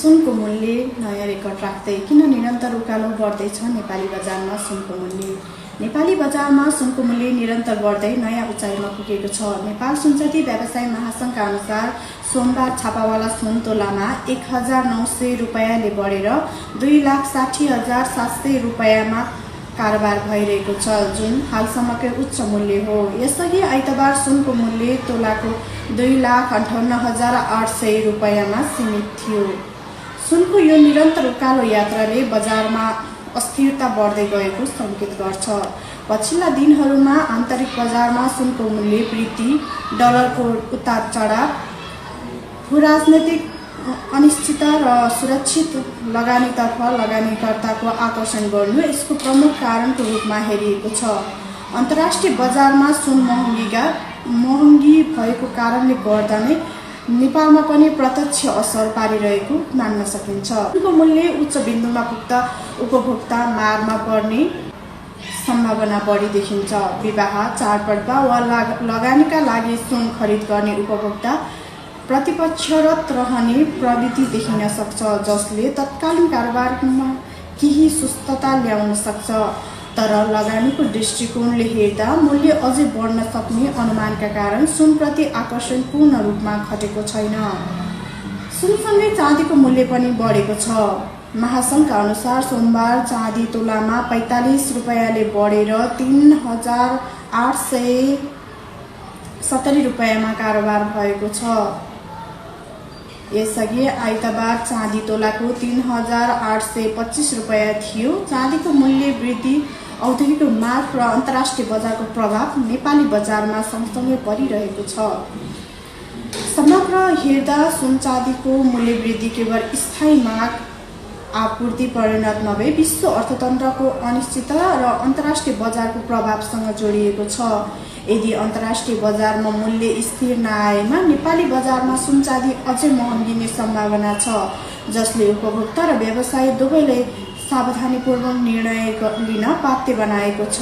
सुनको मूल्य नयाँ रेकर्ड राख्दै किन निरन्तर उकालो बढ्दैछ नेपाली बजारमा सुनको मूल्य। नेपाली बजारमा सुनको मूल्य निरन्तर बढ्दै नयाँ उचाइमा पुगेको छ। नेपाल सुनचाँदी व्यवसाय महासंघका अनुसार सोमबार छापावाला सुन तोलामा 1900 रुपैयाँले बढेर 2,60,700 रुपैयाँमा कारोबार भइरहेको छ, जुन हालसम्मकै उच्च मूल्य हो। यसअघि आइतबार सुनको मूल्य तोलाको 2,58,800 रुपैयाँमा सीमित थियो। सुनको यो निरन्तर उकालो यात्राले बजारमा अस्थिरता बढ्दै गएको संकेत गर्छ। पछिल्ला दिनहरूमा आन्तरिक बजारमा सुनको मूल्य वृद्धि, डलरको उतार चढाव, भूराजनैतिक अनिश्चितता र सुरक्षित लगानीतर्फ लगानीकर्ताको आकर्षण गर्नु यसको प्रमुख कारणको रूपमा हेरिएको छ। अन्तर्राष्ट्रिय बजारमा सुन महँगी भएको कारणले गर्दा नै नेपालमा पनि प्रत्यक्ष असर पारिरहेको मान्न सकिन्छ। सुनको मूल्य उच्च बिन्दुमा पुग्दा उपभोक्ता मारमा पर्ने सम्भावना बढी देखिन्छ। विवाह, चाडपर्व वा लगानीका लागि सुन खरिद गर्ने उपभोक्ता प्रतिपक्षरत रहने प्रवृत्ति देखिन सक्छ, जसले तत्कालीन कारोबारमा केही सुस्तता ल्याउन सक्छ। तर लगानीको दृष्टिकोणले हेर्दा मूल्य अझै बढ्न सक्ने अनुमानका कारण सुनप्रति आकर्षण पूर्ण रूपमा घटेको छैन। सुनसँगै चाँदीको मूल्य पनि बढेको छ। महासंघका अनुसार सोमबार चाँदी तोलामा 45 रुपैयाँले बढेर 3,870 रुपैयाँमा कारोबार भएको छ। यसअघि आइतबार चाँदी तोलाको 3,825 रुपैयाँ थियो। चाँदीको मूल्य वृद्धि, औद्योगिक माग र अन्तर्राष्ट्रिय बजारको प्रभाव नेपाली बजारमा सँगसँगै परिरहेको छ। समग्र हेर्दा सुन चाँदीको मूल्य वृद्धि केवल स्थायी माग आपूर्ति परिणत नभई विश्व अर्थतन्त्रको अनिश्चितता र अन्तर्राष्ट्रिय बजारको प्रभावसँग जोडिएको छ। यदि अन्तर्राष्ट्रिय बजारमा मूल्य स्थिर नआएमा नेपाली बजारमा सुन चाँदी अझै महँगिने सम्भावना छ, जसले उपभोक्ता र व्यवसायी दुवैलाई सावधानीपूर्वक निर्णय लिन बाध्य बनाएको छ।